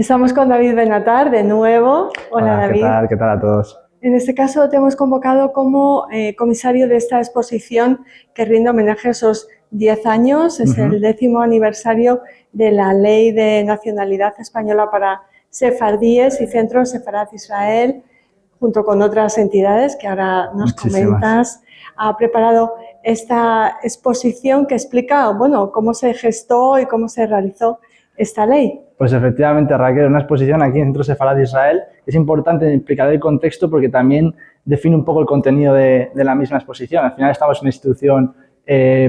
Estamos con David Benatar de nuevo. Hola, David. ¿Qué tal? ¿Qué tal a todos? En este caso te hemos convocado como comisario de esta exposición que rinde homenaje a esos 10 años. Es el 10º aniversario de la Ley de Nacionalidad Española para Sefardíes y Centro Sefarad Israel, junto con otras entidades que ahora nos comentas. Ha preparado esta exposición que explica, bueno, cómo se gestó y cómo se realizó esta ley. Pues efectivamente, Raquel, una exposición aquí en Centro Sefarad Israel. Es importante explicar el contexto porque también define un poco el contenido de la misma exposición. Al final estamos en una institución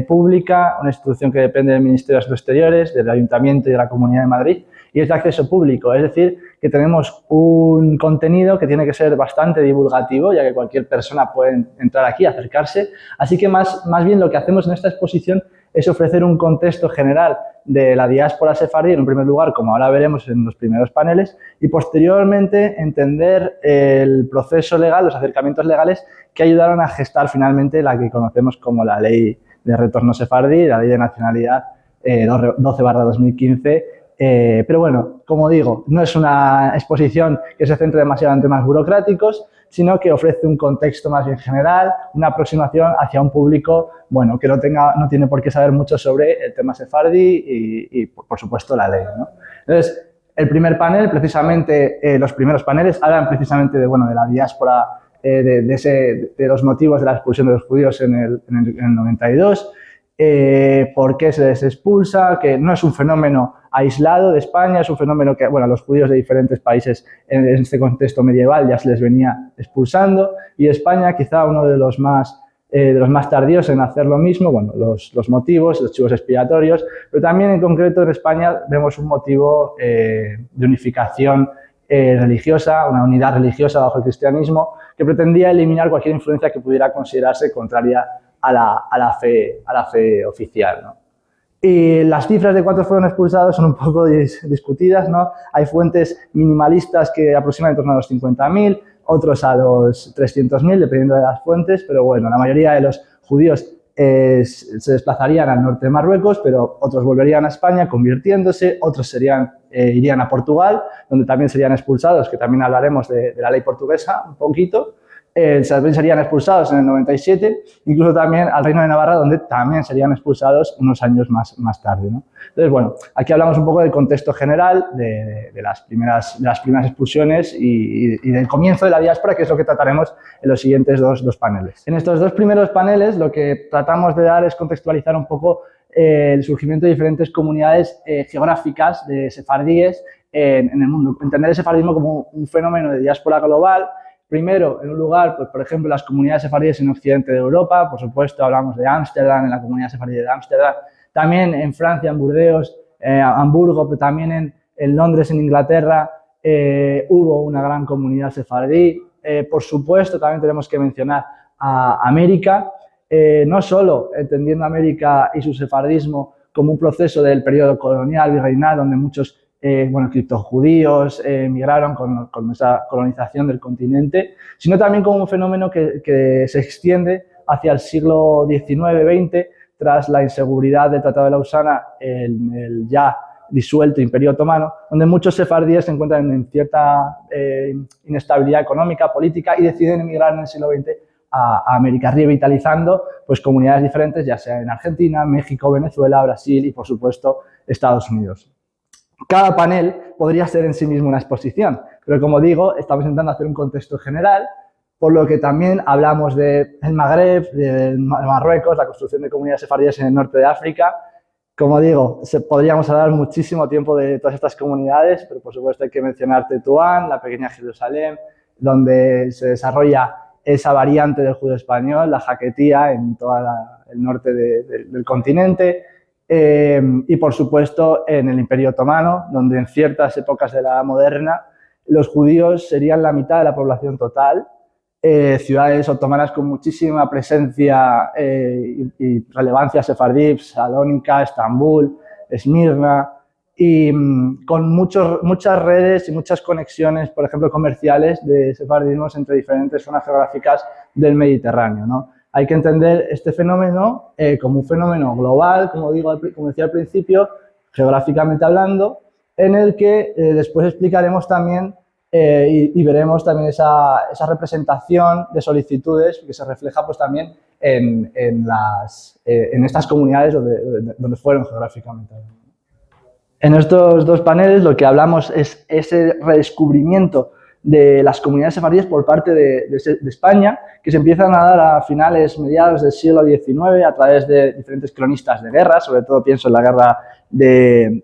pública, una institución que depende del Ministerio de Asuntos Exteriores, del Ayuntamiento y de la Comunidad de Madrid, y es de acceso público, es decir, que tenemos un contenido que tiene que ser bastante divulgativo, ya que cualquier persona puede entrar aquí, acercarse. Así que más bien lo que hacemos en esta exposición es ofrecer un contexto general de la diáspora sefardí, en un primer lugar, como ahora veremos en los primeros paneles, y posteriormente entender el proceso legal, los acercamientos legales que ayudaron a gestar finalmente la que conocemos como la Ley de Retorno Sefardí, la Ley de Nacionalidad 12/2015. Pero bueno, como digo, no es una exposición que se centre demasiado en temas burocráticos, sino que ofrece un contexto más bien general, una aproximación hacia un público, bueno, que no tiene por qué saber mucho sobre el tema sefardí y por supuesto, la ley, ¿no? Entonces, el primer panel, precisamente, los primeros paneles hablan precisamente de la diáspora, de los motivos de la expulsión de los judíos en el 92, por qué se les expulsa, que no es un fenómeno aislado de España, es un fenómeno que, a los judíos de diferentes países en este contexto medieval ya se les venía expulsando, y España quizá uno de los más tardíos en hacer lo mismo, los motivos, los chivos expiatorios, pero también en concreto en España vemos un motivo de unificación religiosa, una unidad religiosa bajo el cristianismo que pretendía eliminar cualquier influencia que pudiera considerarse contraria a la fe oficial, ¿no? Y las cifras de cuántos fueron expulsados son un poco discutidas, ¿no? Hay fuentes minimalistas que aproximan en torno a los 50.000, otros a los 300.000, dependiendo de las fuentes, pero bueno, la mayoría de los judíos se desplazarían al norte de Marruecos, pero otros volverían a España convirtiéndose, otros irían a Portugal, donde también serían expulsados, que también hablaremos de la ley portuguesa un poquito. También serían expulsados en el 97, incluso también al Reino de Navarra, donde también serían expulsados unos años más tarde, ¿no? Entonces, aquí hablamos un poco del contexto general de las primeras expulsiones y del comienzo de la diáspora, que es lo que trataremos en los siguientes dos paneles. En estos dos primeros paneles, lo que tratamos de dar es contextualizar un poco el surgimiento de diferentes comunidades geográficas de sefardíes en el mundo. Entender el sefardismo como un fenómeno de diáspora global. Primero, en un lugar, pues, por ejemplo, las comunidades sefardíes en occidente de Europa, por supuesto, hablamos de Ámsterdam, en la comunidad sefardí de Ámsterdam, también en Francia, en Burdeos, Hamburgo, pero también en Londres, en Inglaterra, hubo una gran comunidad sefardí. Por supuesto, también tenemos que mencionar a América, no solo entendiendo América y su sefardismo como un proceso del periodo colonial, virreinal, donde muchos criptojudíos migraron con esa colonización del continente, sino también como un fenómeno que se extiende hacia el siglo XIX-XX, tras la inseguridad del Tratado de Lausana en el ya disuelto Imperio Otomano, donde muchos sefardíes se encuentran en cierta inestabilidad económica, política, y deciden emigrar en el siglo XX a América, revitalizando pues, comunidades diferentes, ya sea en Argentina, México, Venezuela, Brasil y, por supuesto, Estados Unidos. Cada panel podría ser en sí mismo una exposición, pero como digo, estamos intentando hacer un contexto general, por lo que también hablamos del Magreb, de Marruecos, la construcción de comunidades sefardíes en el norte de África. Como digo, podríamos hablar muchísimo tiempo de todas estas comunidades, pero por supuesto hay que mencionar Tetuán, la pequeña Jerusalén, donde se desarrolla esa variante del judío español, la jaquetía, en todo el norte del continente. Y, por supuesto, en el Imperio Otomano, donde en ciertas épocas de la Edad Moderna los judíos serían la mitad de la población total, ciudades otomanas con muchísima presencia y relevancia sefardí, Salónica, Estambul, Esmirna, y con muchas redes y muchas conexiones, por ejemplo, comerciales de sefardismos entre diferentes zonas geográficas del Mediterráneo, ¿no? Hay que entender este fenómeno como un fenómeno global, como decía al principio, geográficamente hablando, en el que después explicaremos también y veremos también esa representación de solicitudes que se refleja pues, también en estas comunidades donde fueron geográficamente. En estos dos paneles lo que hablamos es ese redescubrimiento de las comunidades sefardíes por parte de España, que se empiezan a dar a finales, mediados del siglo XIX a través de diferentes cronistas de guerra, sobre todo pienso en la guerra de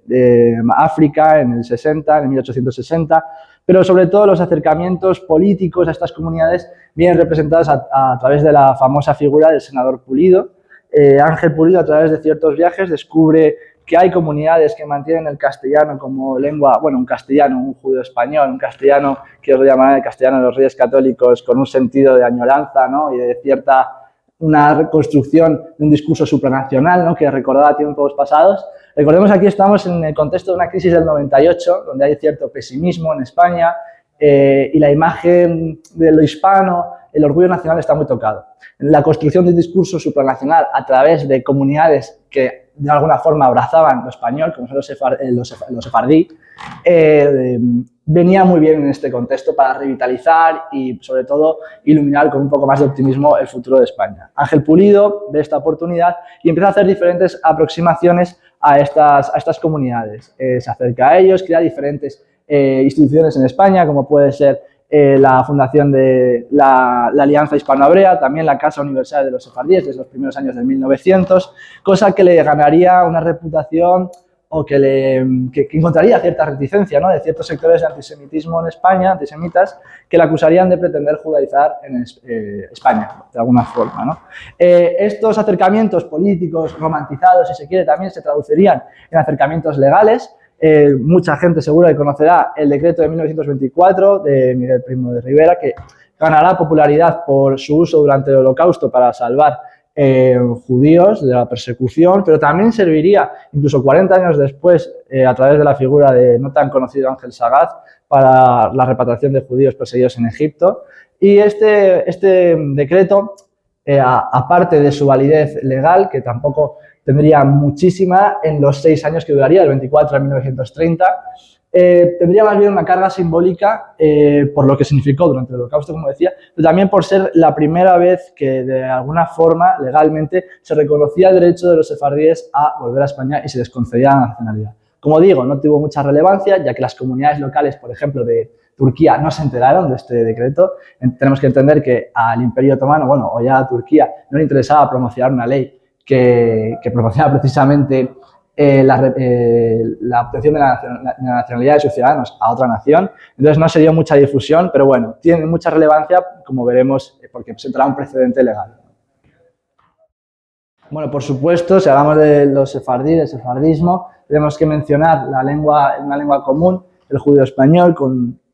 África en el 60, en 1860, pero sobre todo los acercamientos políticos a estas comunidades vienen representados a través de la famosa figura del senador Pulido. Ángel Pulido, a través de ciertos viajes, descubre que hay comunidades que mantienen el castellano como lengua, bueno, un castellano, un judío español, un castellano que os lo llamarán el castellano de los Reyes Católicos, con un sentido de añoranza, ¿no? Y de una reconstrucción de un discurso supranacional, ¿no? Que recordaba tiempos pasados. Recordemos que aquí estamos en el contexto de una crisis del 98, donde hay cierto pesimismo en España y la imagen de lo hispano, el orgullo nacional está muy tocado. La construcción de un discurso supranacional a través de comunidades que de alguna forma abrazaban lo español, como son los sefardí, venía muy bien en este contexto para revitalizar y, sobre todo, iluminar con un poco más de optimismo el futuro de España. Ángel Pulido ve esta oportunidad y empieza a hacer diferentes aproximaciones a estas comunidades. Se acerca a ellos, crea diferentes instituciones en España, como puede ser la fundación de la Alianza Hispano-Hebrea, también la Casa Universal de los Sefardíes desde los primeros años de 1900, cosa que le ganaría una reputación o que encontraría cierta reticencia, ¿no? De ciertos sectores de antisemitismo en España, antisemitas, que le acusarían de pretender judaizar en España, de alguna forma, ¿no? Estos acercamientos políticos romantizados, si se quiere, también se traducirían en acercamientos legales. Mucha gente seguro que conocerá el decreto de 1924 de Miguel Primo de Rivera, que ganará popularidad por su uso durante el Holocausto para salvar judíos de la persecución, pero también serviría, incluso 40 años después, a través de la figura de no tan conocido Ángel Sagaz, para la repatriación de judíos perseguidos en Egipto. Y este decreto, aparte de su validez legal, que tampoco tendría muchísima en los 6 años que duraría, del 24 a 1930, tendría más bien una carga simbólica por lo que significó durante el Holocausto, como decía, pero también por ser la primera vez que de alguna forma, legalmente, se reconocía el derecho de los sefardíes a volver a España y se les concedía la nacionalidad. Como digo, no tuvo mucha relevancia, ya que las comunidades locales, por ejemplo, de Turquía no se enteraron de este decreto. Tenemos que entender que al Imperio Otomano, bueno, o ya a Turquía, no le interesaba promocionar una ley que proporciona precisamente la obtención de la nacionalidad de sus ciudadanos a otra nación. Entonces no se dio mucha difusión, pero bueno, tiene mucha relevancia, como veremos, porque presentará un precedente legal. Bueno, por supuesto, si hablamos de los sefardí, del sefardismo, tenemos que mencionar una lengua común, el judío español,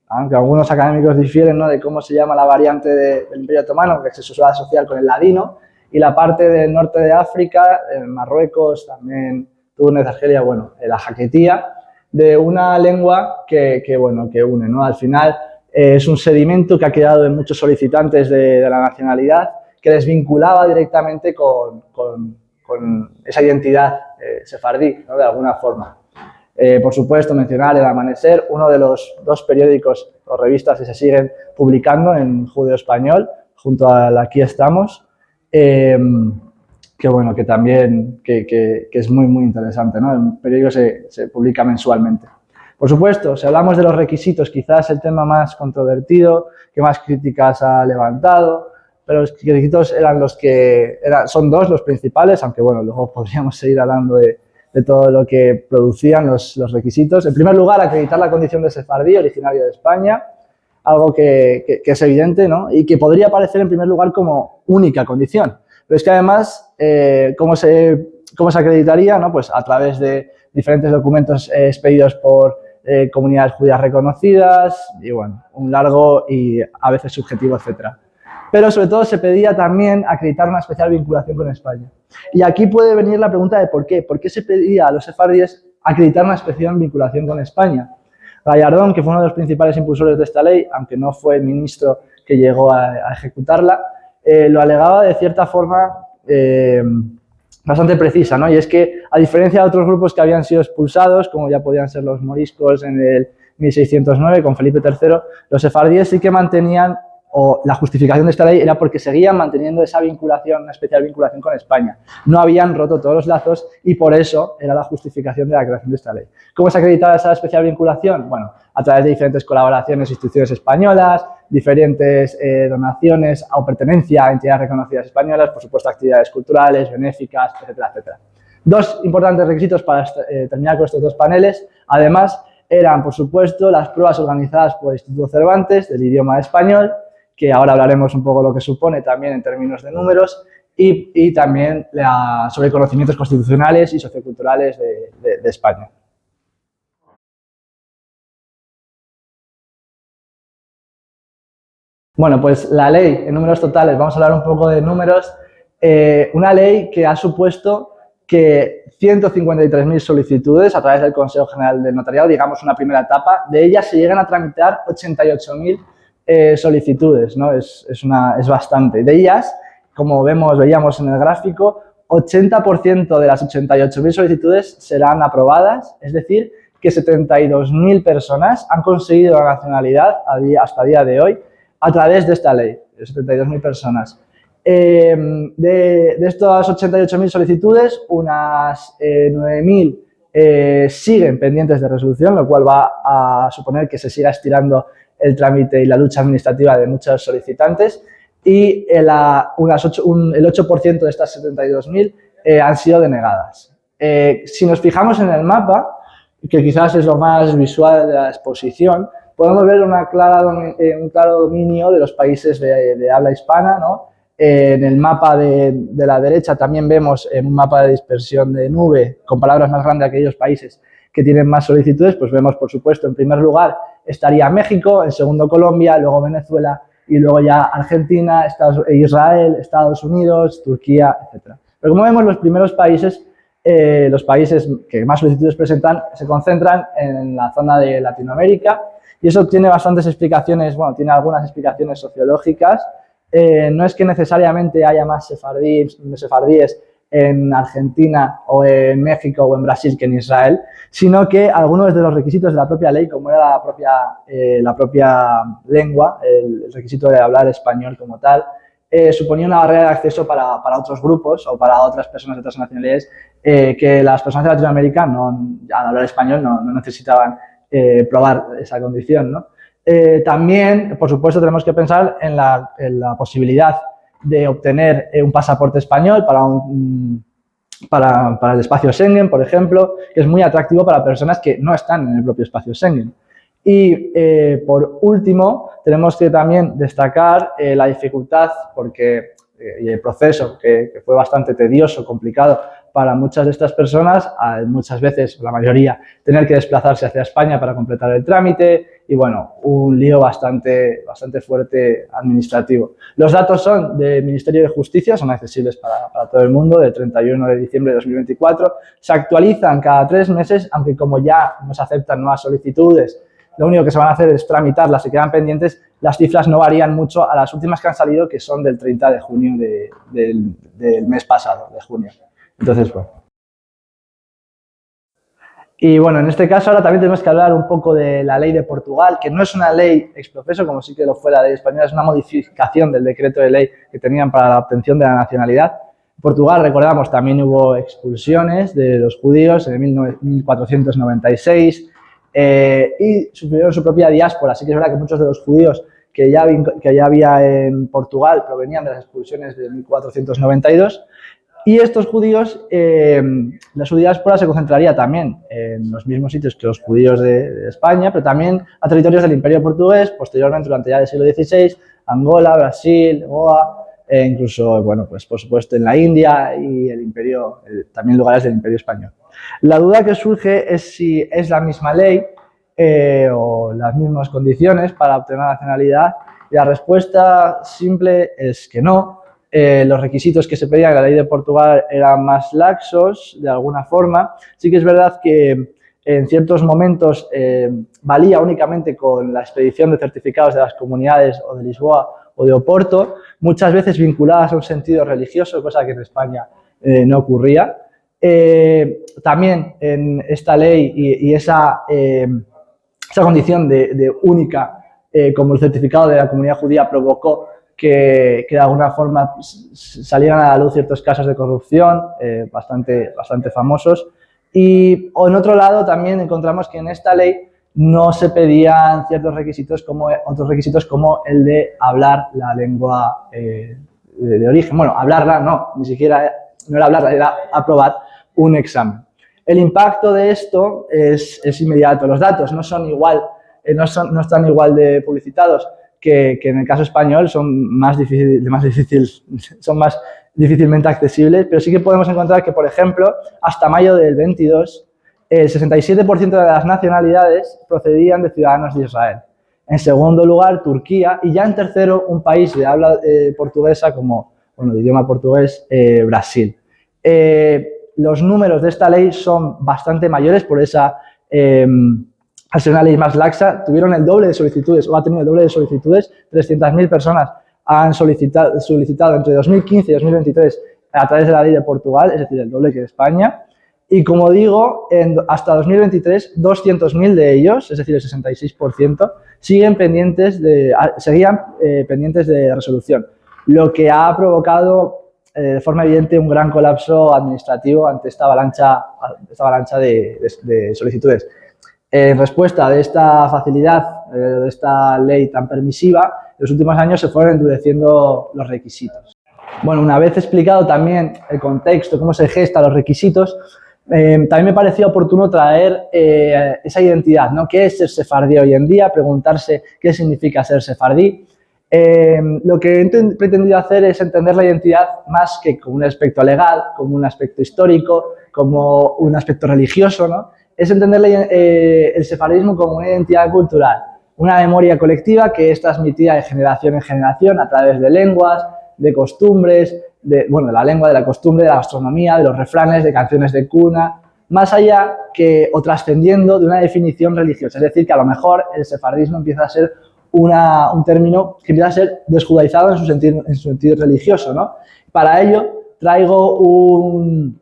aunque algunos académicos difieren, ¿no?, de cómo se llama la variante del Imperio Otomano, que se suele asociar con el ladino, y la parte del norte de África, Marruecos, también Túnez, Argelia, bueno, la jaquetía, de una lengua que une, ¿no? Al final es un sedimento que ha quedado en muchos solicitantes de la nacionalidad, que les vinculaba directamente con esa identidad sefardí, ¿no?, de alguna forma. Por supuesto, mencionar El Amanecer, uno de los 2 periódicos o revistas que se siguen publicando en judeo español, junto al Aquí Estamos, que también es muy, muy interesante, ¿no? El periódico se publica mensualmente. Por supuesto, si hablamos de los requisitos, quizás el tema más controvertido, que más críticas ha levantado, pero los requisitos son 2 los principales, aunque bueno, luego podríamos seguir hablando de todo lo que producían los requisitos. En primer lugar, acreditar la condición de sefardí originario de España, algo que es evidente, ¿no?, y que podría parecer en primer lugar como única condición. Pero es que además, ¿cómo se acreditaría? ¿No? Pues a través de diferentes documentos expedidos por comunidades judías reconocidas y bueno, un largo y a veces subjetivo, etcétera. Pero sobre todo se pedía también acreditar una especial vinculación con España. Y aquí puede venir la pregunta de ¿por qué? ¿Por qué se pedía a los sefardíes acreditar una especial vinculación con España? Gallardón, que fue uno de los principales impulsores de esta ley, aunque no fue el ministro que llegó a ejecutarla, lo alegaba de cierta forma bastante precisa, ¿no? Y es que a diferencia de otros grupos que habían sido expulsados, como ya podían ser los moriscos en el 1609 con Felipe III, los sefardíes sí que mantenían, o la justificación de esta ley era porque seguían manteniendo esa vinculación, una especial vinculación con España. No habían roto todos los lazos y por eso era la justificación de la creación de esta ley. ¿Cómo se acreditaba esa especial vinculación? Bueno, a través de diferentes colaboraciones e instituciones españolas, diferentes donaciones o pertenencia a entidades reconocidas españolas, por supuesto actividades culturales, benéficas, etcétera, etcétera. Dos importantes requisitos para terminar con estos dos paneles, además, eran, por supuesto, las pruebas organizadas por el Instituto Cervantes del idioma español, que ahora hablaremos un poco de lo que supone también en términos de números, y también sobre conocimientos constitucionales y socioculturales de España. Bueno, pues la ley en números totales, vamos a hablar un poco de números, una ley que ha supuesto que 153.000 solicitudes a través del Consejo General del Notariado, digamos una primera etapa, de ellas se llegan a tramitar 88.000 solicitudes, ¿no? Es bastante. De ellas, como veíamos en el gráfico, 80% de las 88.000 solicitudes serán aprobadas, es decir, que 72.000 personas han conseguido la nacionalidad hasta el día de hoy a través de esta ley, 72.000 personas. De estas 88.000 solicitudes, unas 9.000 siguen pendientes de resolución, lo cual va a suponer que se siga estirando el trámite y la lucha administrativa de muchos solicitantes, y el 8% de estas 72.000 han sido denegadas. Si nos fijamos en el mapa, que quizás es lo más visual de la exposición, podemos ver un claro dominio de los países de habla hispana, ¿no? En el mapa de la derecha también vemos un mapa de dispersión de nube con palabras más grandes de aquellos países que tienen más solicitudes, pues vemos, por supuesto, en primer lugar estaría México, en segundo Colombia, luego Venezuela y luego ya Argentina, Israel, Estados Unidos, Turquía, etc. Pero como vemos, los primeros países, los países que más solicitudes presentan, se concentran en la zona de Latinoamérica, y eso tiene bastantes explicaciones, bueno, tiene algunas explicaciones sociológicas. No es que necesariamente haya más sefardíes en Argentina o en México o en Brasil que en Israel, sino que algunos de los requisitos de la propia ley, como era la propia lengua, el requisito de hablar español como tal, suponía una barrera de acceso para otros grupos o para otras personas de otras nacionalidades, que las personas de Latinoamérica, al hablar español, no necesitaban probar esa condición, ¿no? También, por supuesto, tenemos que pensar en la posibilidad de obtener un pasaporte español para el espacio Schengen, por ejemplo, que es muy atractivo para personas que no están en el propio espacio Schengen. Y, por último, tenemos que también destacar la dificultad y el proceso, que fue bastante tedioso, complicado para muchas de estas personas, muchas veces, la mayoría, tener que desplazarse hacia España para completar el trámite y, bueno, un lío bastante fuerte administrativo. Los datos son del Ministerio de Justicia, son accesibles para todo el mundo, del 31 de diciembre de 2024. Se actualizan cada 3 meses, aunque como ya no se aceptan nuevas solicitudes, lo único que se van a hacer es tramitarlas, se quedan pendientes, las cifras no varían mucho a las últimas que han salido, que son del 30 de junio del mes pasado, de junio. Entonces, bueno. Y bueno, en este caso ahora también tenemos que hablar un poco de la ley de Portugal, que no es una ley ex professo, como sí que lo fue la ley española, es una modificación del decreto de ley que tenían para la obtención de la nacionalidad. En Portugal, recordamos, también hubo expulsiones de los judíos en 1496 y sufrieron su propia diáspora. Así que es verdad que muchos de los judíos que ya había en Portugal provenían de las expulsiones de 1492. Y estos judíos, su diáspora se concentraría también en los mismos sitios que los judíos de España, pero también a territorios del Imperio Portugués, posteriormente durante ya el siglo XVI, Angola, Brasil, Goa, e incluso, bueno, pues por supuesto en la India y también lugares del Imperio Español. La duda que surge es si es la misma ley o las mismas condiciones para obtener la nacionalidad, y la respuesta simple es que no. Los requisitos que se pedían en la ley de Portugal eran más laxos, de alguna forma. Sí que es verdad que en ciertos momentos valía únicamente con la expedición de certificados de las comunidades o de Lisboa o de Oporto, muchas veces vinculadas a un sentido religioso, cosa que en España no ocurría. También en esta ley y esa condición de única como el certificado de la comunidad judía provocó que de alguna forma salieran a la luz ciertos casos de corrupción bastante famosos. Y en otro lado también encontramos que en esta ley no se pedían ciertos requisitos otros requisitos como el de hablar la lengua de origen. Bueno, hablarla no, ni siquiera no era hablarla, era aprobar un examen. El impacto de esto es inmediato. Los datos no son igual, no están igual de publicitados que en el caso español, son más difícilmente accesibles, pero sí que podemos encontrar que, por ejemplo, hasta mayo del 22, el 67% de las nacionalidades procedían de ciudadanos de Israel. En segundo lugar, Turquía, y ya en tercero, un país de habla portuguesa como, de idioma portugués, Brasil. Los números de esta ley son bastante mayores por esa... al ser una ley más laxa, tuvieron el doble de solicitudes, o ha tenido el doble de solicitudes, 300.000 personas han solicitado entre 2015 y 2023 a través de la ley de Portugal, es decir, el doble que España. Y como digo, hasta 2023, 200.000 de ellos, es decir, el 66%, seguían pendientes de resolución, lo que ha provocado de forma evidente un gran colapso administrativo ante esta avalancha de solicitudes. En respuesta de esta facilidad, de esta ley tan permisiva, en los últimos años se fueron endureciendo los requisitos. Bueno, una vez explicado también el contexto, cómo se gestan los requisitos, también me parecía oportuno traer esa identidad, ¿no? ¿Qué es ser sefardí hoy en día? Preguntarse qué significa ser sefardí. Lo que he pretendido hacer es entender la identidad más que como un aspecto legal, como un aspecto histórico, como un aspecto religioso, ¿no? Es entender el sefardismo como una identidad cultural, una memoria colectiva que es transmitida de generación en generación a través de lenguas, de costumbres, de la lengua, de la costumbre, de la gastronomía, de los refranes, de canciones de cuna, más allá o trascendiendo de una definición religiosa. Es decir, que a lo mejor el sefardismo empieza a ser un término que empieza a ser desjudaizado en su sentido religioso, ¿no? Para ello traigo un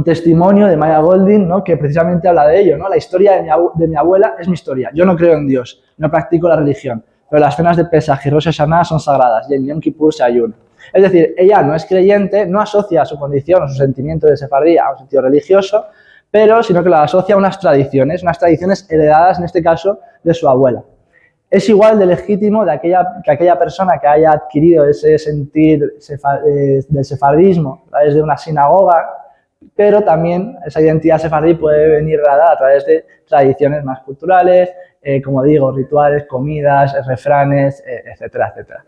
testimonio de Maya Goldin, ¿no? Que precisamente habla de ello, ¿no? La historia de mi abuela es mi historia. Yo no creo en Dios, no practico la religión, pero las cenas de Pesaj y Rosh Hashanah son sagradas y en Yom Kippur se ayuna. Es decir, ella no es creyente, no asocia su condición o su sentimiento de sefardí a un sentido religioso, sino que la asocia a unas tradiciones heredadas, en este caso, de su abuela. Es igual de legítimo que aquella persona que haya adquirido ese sentir del sefardismo a través de una sinagoga, pero también esa identidad sefardí puede venir dada a través de tradiciones más culturales, como digo, rituales, comidas, refranes, etcétera, etcétera.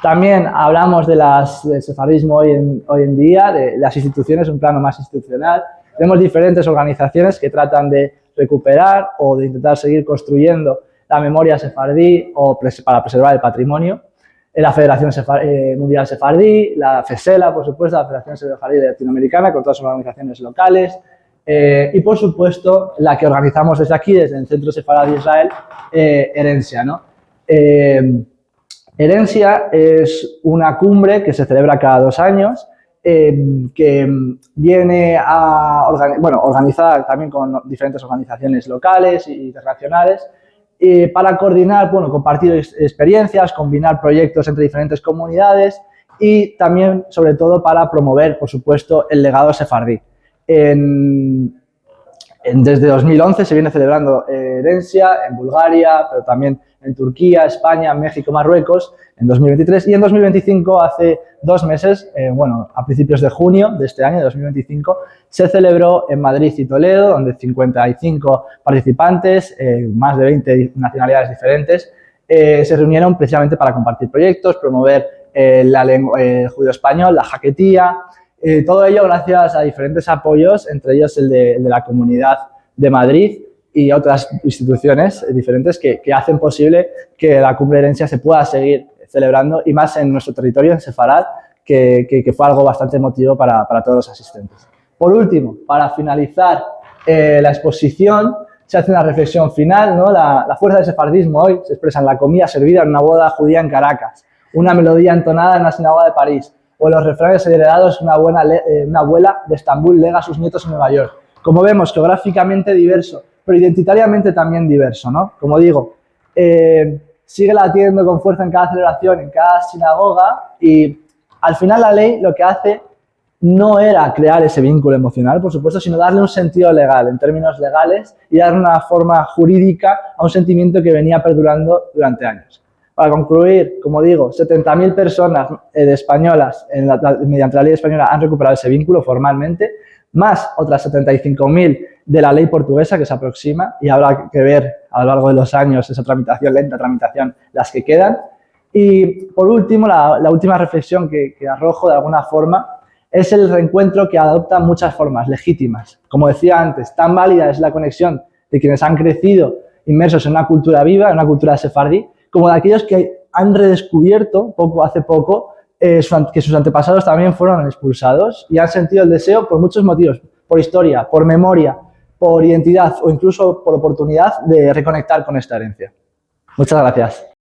También hablamos del sefardismo hoy en día, de las instituciones, un plano más institucional. Tenemos diferentes organizaciones que tratan de recuperar o de intentar seguir construyendo la memoria sefardí para preservar el patrimonio. La Federación Mundial Sefardí, la FESELA, por supuesto, la Federación Sefardí Latinoamericana, con todas sus organizaciones locales, y, por supuesto, la que organizamos desde aquí, desde el Centro Sefardí de Israel, Herencia, ¿no? Herencia es una cumbre que se celebra cada 2 años, que viene organizada también con diferentes organizaciones locales e internacionales, para coordinar, compartir experiencias, combinar proyectos entre diferentes comunidades y también, sobre todo, para promover, por supuesto, el legado sefardí. Desde 2011 se viene celebrando Herencia en Bulgaria, pero también en Turquía, España, México, Marruecos, en 2023, y en 2025, hace 2 meses, a principios de junio de este año, de 2025, se celebró en Madrid y Toledo, donde 55 participantes, más de 20 nacionalidades diferentes, se reunieron precisamente para compartir proyectos, promover el judío español, la jaquetía, todo ello gracias a diferentes apoyos, entre ellos el de la Comunidad de Madrid y otras instituciones diferentes que hacen posible que la Cumbre de Herencia se pueda seguir celebrando, y más en nuestro territorio, en Sefarad, que fue algo bastante emotivo para todos los asistentes. Por último, para finalizar la exposición, se hace una reflexión final, ¿no? La fuerza del sefardismo hoy se expresa en la comida servida en una boda judía en Caracas, una melodía entonada en una sinagoga de París, o los refranes heredados, una abuela de Estambul lega a sus nietos en Nueva York. Como vemos, geográficamente diverso, pero identitariamente también diverso, ¿no? Como digo, sigue latiendo con fuerza en cada celebración, en cada sinagoga, y al final la ley lo que hace no era crear ese vínculo emocional, por supuesto, sino darle un sentido legal, en términos legales, y darle una forma jurídica a un sentimiento que venía perdurando durante años. Para concluir, como digo, 70.000 personas españolas mediante la ley española han recuperado ese vínculo formalmente, más otras 75.000 de la ley portuguesa que se aproxima, y habrá que ver a lo largo de los años esa tramitación, lenta tramitación, las que quedan. Y por último, la última reflexión que arrojo de alguna forma es el reencuentro que adoptan muchas formas legítimas. Como decía antes, tan válida es la conexión de quienes han crecido inmersos en una cultura viva, en una cultura sefardí, como de aquellos que han redescubierto hace poco que sus antepasados también fueron expulsados y han sentido el deseo por muchos motivos, por historia, por memoria, por identidad o incluso por oportunidad de reconectar con esta herencia. Muchas gracias.